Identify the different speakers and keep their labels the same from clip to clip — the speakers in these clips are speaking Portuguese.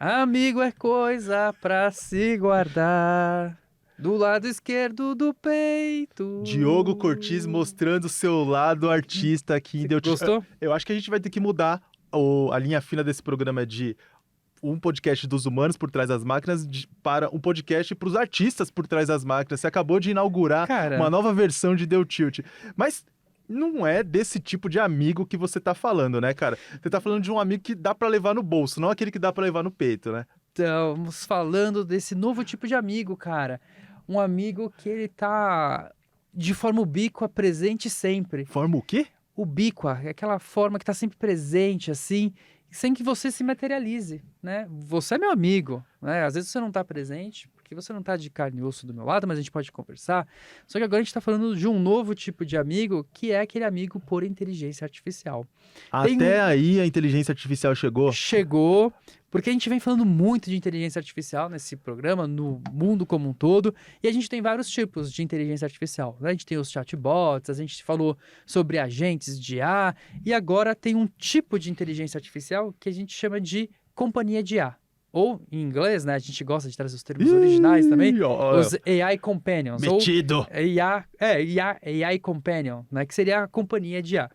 Speaker 1: Amigo é coisa pra se guardar do lado esquerdo do peito.
Speaker 2: Diogo Cortez mostrando seu lado artista aqui em
Speaker 1: Você
Speaker 2: Deu
Speaker 1: gostou?
Speaker 2: Eu acho que a gente vai ter que mudar a linha fina desse programa de um podcast dos humanos por trás das máquinas para um podcast para os artistas por trás das máquinas. Você acabou de inaugurar uma
Speaker 1: Cara,
Speaker 2: nova versão de Deu Tilt. Mas não é desse tipo de amigo que você tá falando, né, cara? Você tá falando de um amigo que dá pra levar no bolso, não aquele que dá pra levar no peito, né?
Speaker 1: estamos falando desse novo tipo de amigo, cara. Um amigo que ele tá de forma ubíqua presente sempre.
Speaker 2: Forma o quê?
Speaker 1: Ubíqua é aquela forma que tá sempre presente, assim, sem que você se materialize, né? Você é meu amigo, né? Às vezes você não tá presente, porque você não tá de carne e osso do meu lado, mas a gente pode conversar. Só que agora a gente tá falando de um novo tipo de amigo, que é aquele amigo por inteligência artificial.
Speaker 2: Até
Speaker 1: Tem
Speaker 2: aí a inteligência artificial chegou.
Speaker 1: Chegou, porque a gente vem falando muito de inteligência artificial nesse programa, no mundo como um todo, e a gente tem vários tipos de inteligência artificial, né? A gente tem os chatbots, a gente falou sobre agentes de IA, e agora tem um tipo de inteligência artificial que a gente chama de companhia de IA. Ou, em inglês, né, a gente gosta de trazer os termos originais também,
Speaker 2: Ih, ó,
Speaker 1: os AI Companions, ou
Speaker 2: metido.
Speaker 1: AI Companion, né, que seria a companhia de IA,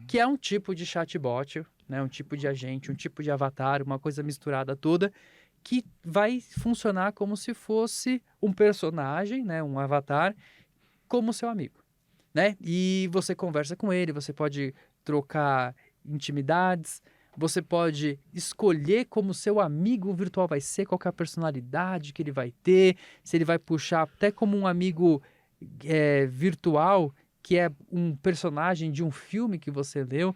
Speaker 1: que é um tipo de chatbot, né, um tipo de agente, um tipo de avatar, uma coisa misturada toda, que vai funcionar como se fosse um personagem, né, um avatar, como seu amigo, né? E você conversa com ele, você pode trocar intimidades, você pode escolher como seu amigo virtual vai ser, qual que é a personalidade que ele vai ter, se ele vai puxar até como um amigo virtual, que é um personagem de um filme que você leu.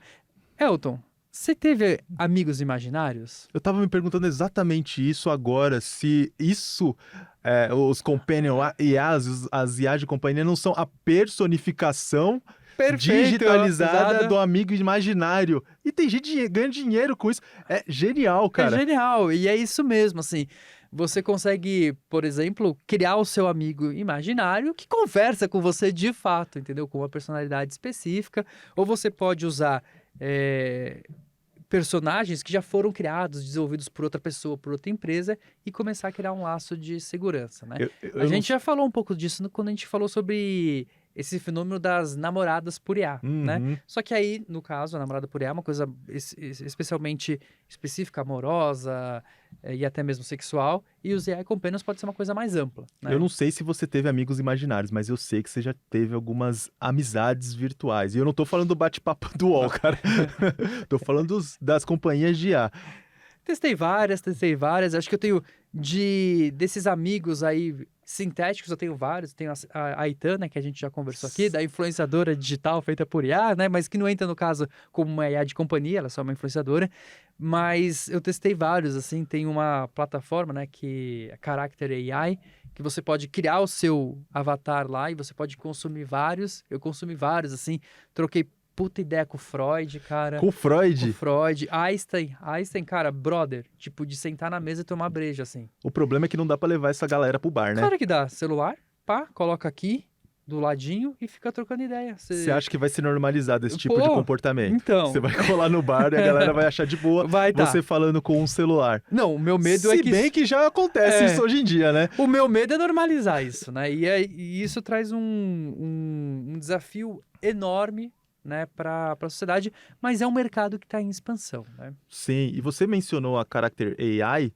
Speaker 1: Elton, você teve amigos imaginários?
Speaker 2: Eu tava me perguntando exatamente isso agora, se isso, os Companion IAs, as IAs de companhia não são a personificação
Speaker 1: Perfeito,
Speaker 2: digitalizada
Speaker 1: exato.
Speaker 2: do amigo imaginário. E tem gente que ganha dinheiro com isso. É genial,
Speaker 1: É
Speaker 2: cara.
Speaker 1: genial, e é isso mesmo, assim. Você consegue, por exemplo, criar o seu amigo imaginário que conversa com você de fato, entendeu? Com uma personalidade específica. Ou você pode usar eh, personagens que já foram criados, desenvolvidos por outra pessoa, por outra empresa, e começar a criar um laço de segurança, né? A
Speaker 2: Eu não.
Speaker 1: gente já falou um pouco disso quando a gente falou sobre esse fenômeno das namoradas por IA, né?
Speaker 2: Uhum.
Speaker 1: Só que aí, no caso, a namorada por IA é uma coisa especialmente específica, amorosa e até mesmo sexual, e os AI Companions pode ser uma coisa mais ampla,
Speaker 2: Eu
Speaker 1: né?
Speaker 2: não sei se você teve amigos imaginários, mas eu sei que você já teve algumas amizades virtuais. E eu não tô falando do bate-papo do UOL, cara. Tô falando das companhias de IA.
Speaker 1: Testei várias. Acho que eu tenho desses amigos aí sintéticos, eu tenho vários. Tenho a Aitana, que a gente já conversou aqui, da influenciadora digital feita por IA, né? Mas que não entra no caso como uma IA de companhia, ela é só uma influenciadora. Mas eu testei vários, assim. Tem uma plataforma, né, que é Character AI, que você pode criar o seu avatar lá e você pode consumir vários. Eu consumi vários, assim. Troquei puta ideia com o Freud, cara.
Speaker 2: Com
Speaker 1: Com
Speaker 2: Freud,
Speaker 1: Freud, Einstein, cara, brother, tipo, de sentar na mesa e tomar breja, assim.
Speaker 2: o problema é que não dá pra levar essa galera pro bar, né?
Speaker 1: Claro que dá, celular, pá, coloca aqui, do ladinho e fica trocando ideia.
Speaker 2: Você
Speaker 1: Você...
Speaker 2: acha que vai ser normalizado esse tipo de
Speaker 1: Pô,
Speaker 2: comportamento? Você
Speaker 1: então,
Speaker 2: vai colar no bar e a galera vai achar de boa
Speaker 1: vai tá.
Speaker 2: você falando com um celular.
Speaker 1: Não, o meu medo é
Speaker 2: Se
Speaker 1: que...
Speaker 2: bem que já acontece isso
Speaker 1: É,
Speaker 2: hoje em dia, né?
Speaker 1: o meu medo é normalizar isso, né? E isso traz um desafio enorme, né, para a sociedade, mas é um mercado que está em expansão, né?
Speaker 2: Sim, e você mencionou a Character AI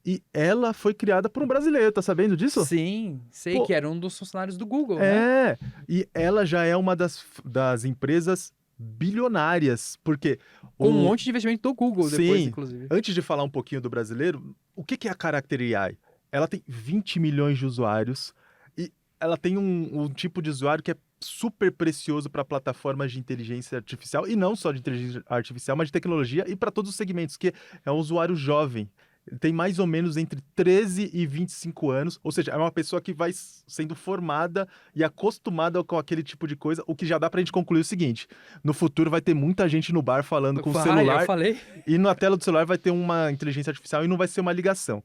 Speaker 2: e ela foi criada por um brasileiro, tá sabendo disso?
Speaker 1: Sim, sei
Speaker 2: Pô,
Speaker 1: que era um dos funcionários do Google, né?
Speaker 2: é, e ela já é uma das empresas bilionárias, porque
Speaker 1: Com um
Speaker 2: o,
Speaker 1: monte de investimento do Google depois,
Speaker 2: sim,
Speaker 1: inclusive.
Speaker 2: antes de falar um pouquinho do brasileiro, o que é a Character AI? Ela tem 20 milhões de usuários e ela tem um tipo de usuário que é super precioso para plataformas de inteligência artificial, e não só de inteligência artificial, mas de tecnologia e para todos os segmentos, que é um usuário jovem. Ele tem mais ou menos entre 13 e 25 anos, ou seja, é uma pessoa que vai sendo formada e acostumada com aquele tipo de coisa, o que já dá pra gente concluir o seguinte: no futuro vai ter muita gente no bar falando com o
Speaker 1: Vai, eu
Speaker 2: celular
Speaker 1: falei.
Speaker 2: e na tela do celular vai ter uma inteligência artificial e não vai ser uma ligação.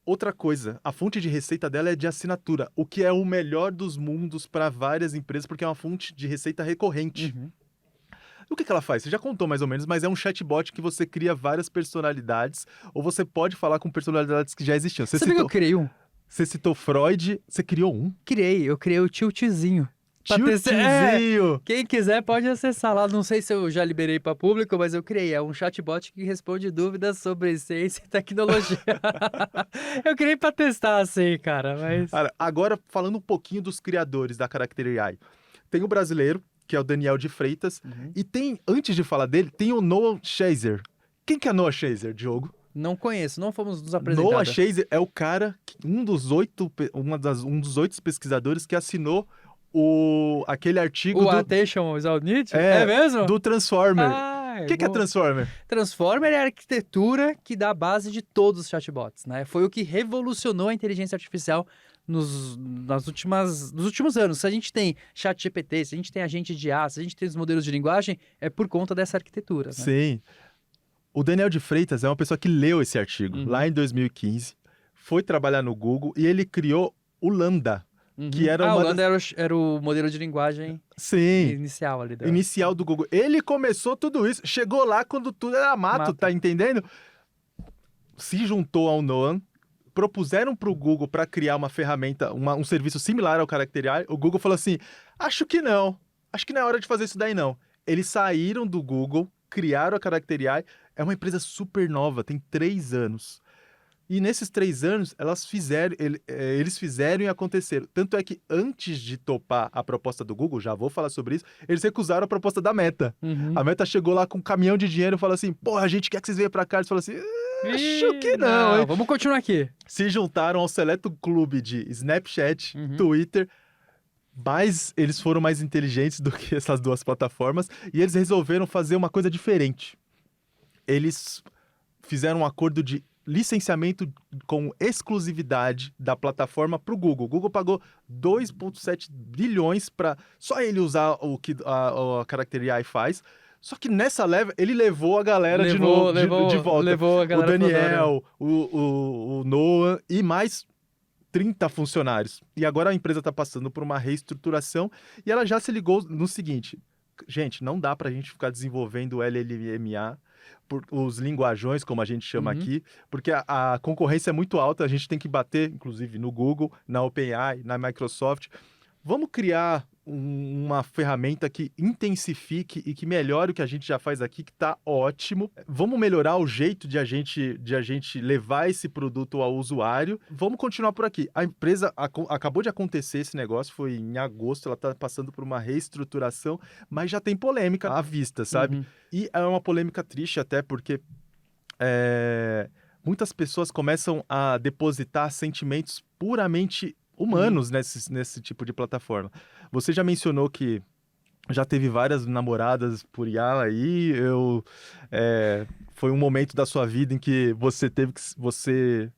Speaker 2: Outra coisa, a fonte de receita dela é de assinatura, o que é o melhor dos mundos para várias empresas, porque é uma fonte de receita recorrente.
Speaker 1: Uhum.
Speaker 2: O que ela faz? Você já contou mais ou menos, mas é um chatbot que você cria várias personalidades, ou você pode falar com personalidades que já existiam.
Speaker 1: Sabia que eu criei um?
Speaker 2: Você citou Freud, você criou um?
Speaker 1: Eu criei o Tiltzinho.
Speaker 2: Tiozinho!
Speaker 1: Quem quiser pode acessar lá. Não sei se eu já liberei para público, mas eu criei. É um chatbot que responde dúvidas sobre ciência e tecnologia. Eu criei para testar assim, cara, mas...
Speaker 2: Cara, agora falando um pouquinho dos criadores da Character AI. Tem o brasileiro, que é o Daniel de Freitas, e tem, antes de falar dele, tem o Noah Shazer. Quem que é Noah Shazer, Diogo?
Speaker 1: Não conheço, não fomos nos
Speaker 2: Noah
Speaker 1: apresentar.
Speaker 2: Shazer é o cara, um dos 8 pesquisadores que assinou aquele artigo
Speaker 1: O Attention is all need?
Speaker 2: É,
Speaker 1: É mesmo?
Speaker 2: do Transformer.
Speaker 1: Ah,
Speaker 2: O que é Transformer?
Speaker 1: Transformer é a arquitetura que dá a base de todos os chatbots, né? Foi o que revolucionou a inteligência artificial nos últimos anos. Se a gente tem ChatGPT, se a gente tem agente de IA, se a gente tem os modelos de linguagem, é por conta dessa arquitetura, né?
Speaker 2: Sim. O Daniel de Freitas é uma pessoa que leu esse artigo lá em 2015, foi trabalhar no Google e ele criou o Lambda, que era
Speaker 1: o Lambda era o modelo de linguagem inicial ali.
Speaker 2: Inicial do Google. Ele começou tudo isso, chegou lá quando tudo era mato. Tá entendendo? Se juntou ao Noam, propuseram para o Google para criar uma ferramenta, um serviço similar ao Character AI. O Google falou assim, acho que não é hora de fazer isso daí não. Eles saíram do Google, criaram a Character AI, é uma empresa super nova, tem 3 anos. E nesses 3 anos, eles fizeram e aconteceram. Tanto é que antes de topar a proposta do Google, já vou falar sobre isso, eles recusaram a proposta da Meta. A Meta chegou lá com um caminhão de dinheiro e falou assim, porra, a gente quer que vocês venham pra cá. Eles falaram assim, acho que não, hein?
Speaker 1: Vamos continuar aqui.
Speaker 2: Se juntaram ao seleto clube de Snapchat, Twitter, mas eles foram mais inteligentes do que essas duas plataformas e eles resolveram fazer uma coisa diferente. Eles fizeram um acordo de licenciamento com exclusividade da plataforma para o Google. O Google pagou 2,7 bilhões para só ele usar o que a Character AI faz. Só que nessa leva, ele levou a galera de volta.
Speaker 1: Levou a galera
Speaker 2: o Daniel, o Noah e mais 30 funcionários. E agora a empresa está passando por uma reestruturação e ela já se ligou no seguinte. Gente, não dá para a gente ficar desenvolvendo LLMA, os linguajões, como a gente chama aqui, porque a concorrência é muito alta, a gente tem que bater, inclusive, no Google, na OpenAI, na Microsoft. Vamos criar uma ferramenta que intensifique e que melhore o que a gente já faz aqui, que está ótimo. Vamos melhorar o jeito de a gente levar esse produto ao usuário. Vamos continuar por aqui. A empresa acabou de acontecer esse negócio, foi em agosto, ela está passando por uma reestruturação, mas já tem polêmica à vista, sabe? E é uma polêmica triste até porque muitas pessoas começam a depositar sentimentos puramente humanos nesse tipo de plataforma. Você já mencionou que já teve várias namoradas por IA aí, foi um momento da sua vida em que você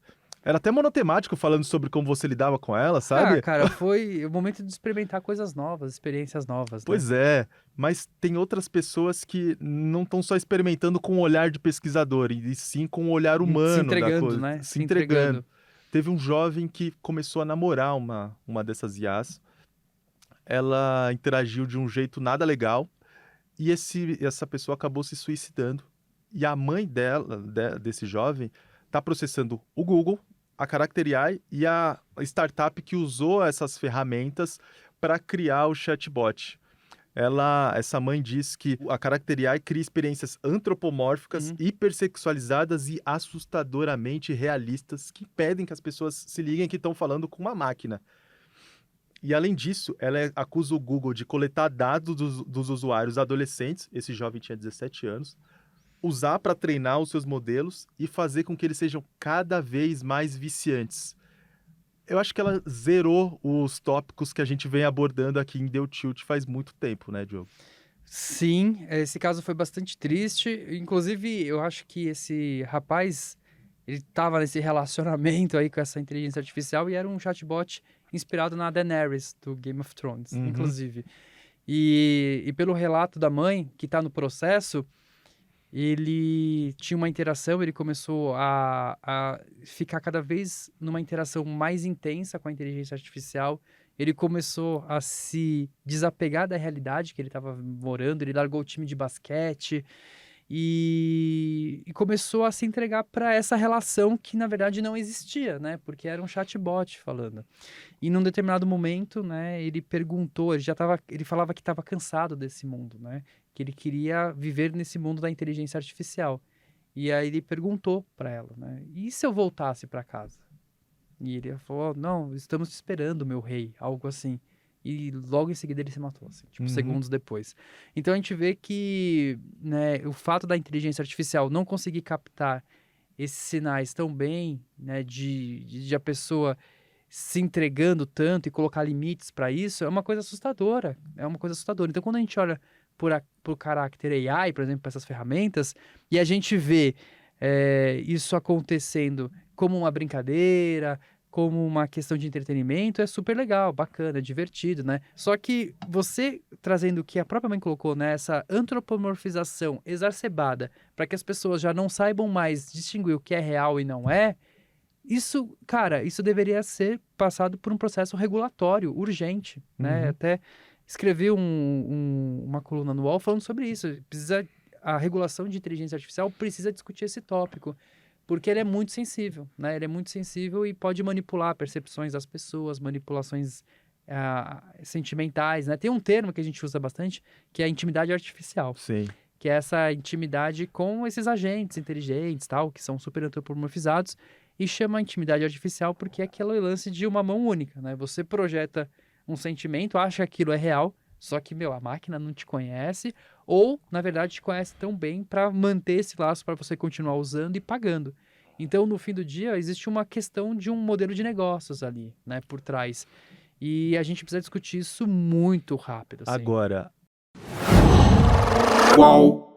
Speaker 2: era até monotemático falando sobre como você lidava com ela, sabe?
Speaker 1: Cara, foi o momento de experimentar coisas novas, experiências novas.
Speaker 2: Pois é, mas tem outras pessoas que não estão só experimentando com o olhar de pesquisador, e sim com o olhar humano
Speaker 1: se entregando,
Speaker 2: da coisa.
Speaker 1: né?
Speaker 2: Se entregando. Teve um jovem que começou a namorar uma dessas IAs. Ela interagiu de um jeito nada legal e essa pessoa acabou se suicidando. E a mãe desse jovem está processando o Google, a Character AI e a startup que usou essas ferramentas para criar o chatbot. Essa mãe diz que a Character AI cria experiências antropomórficas, hipersexualizadas e assustadoramente realistas que impedem que as pessoas se liguem que estão falando com uma máquina. E, além disso, ela acusa o Google de coletar dados dos usuários adolescentes, esse jovem tinha 17 anos, usar para treinar os seus modelos e fazer com que eles sejam cada vez mais viciantes. Eu acho que ela zerou os tópicos que a gente vem abordando aqui em Deu Tilt faz muito tempo, né, Diogo?
Speaker 1: Sim, esse caso foi bastante triste. Inclusive, eu acho que esse rapaz, ele estava nesse relacionamento aí com essa inteligência artificial e era um chatbot inspirado na Daenerys, do Game of Thrones, inclusive. E pelo relato da mãe, que está no processo, ele tinha uma interação, ele começou a ficar cada vez numa interação mais intensa com a inteligência artificial ele começou a se desapegar da realidade que ele estava morando, ele largou o time de basquete e começou a se entregar para essa relação que, na verdade, não existia, né? Porque era um chatbot falando. E num determinado momento, né, ele perguntou, ele falava que estava cansado desse mundo, né? Que ele queria viver nesse mundo da inteligência artificial. E aí ele perguntou para ela, né? E se eu voltasse para casa? E ele falou, não, estamos te esperando, meu rei, algo assim. E logo em seguida ele se matou, assim, tipo, segundos depois. Então a gente vê que, né, o fato da inteligência artificial não conseguir captar esses sinais tão bem, né, de a pessoa se entregando tanto e colocar limites para isso, é uma coisa assustadora. É uma coisa assustadora. Então quando a gente olha por o caráter AI, por exemplo, para essas ferramentas, e a gente vê isso acontecendo como uma brincadeira, como uma questão de entretenimento, é super legal, bacana, divertido, né? Só que você trazendo o que a própria mãe colocou, né? Essa antropomorfização exacerbada para que as pessoas já não saibam mais distinguir o que é real e não é, isso, cara, isso deveria ser passado por um processo regulatório urgente, né? Até escrevi uma coluna no UOL falando sobre isso. A regulação de inteligência artificial precisa discutir esse tópico, porque ele é muito sensível, né? Ele é muito sensível e pode manipular percepções das pessoas, manipulações sentimentais, né? Tem um termo que a gente usa bastante, que é a intimidade artificial.
Speaker 2: Sim.
Speaker 1: Que é essa intimidade com esses agentes inteligentes, tal, que são super antropomorfizados, e chama intimidade artificial porque é aquele lance de uma mão única, né? Você projeta um sentimento, acha que aquilo é real, só que, a máquina não te conhece, ou, na verdade, te conhece tão bem para manter esse laço para você continuar usando e pagando. Então, no fim do dia, existe uma questão de um modelo de negócios ali, né, por trás. E a gente precisa discutir isso muito rápido, assim.
Speaker 2: Agora,
Speaker 3: Qual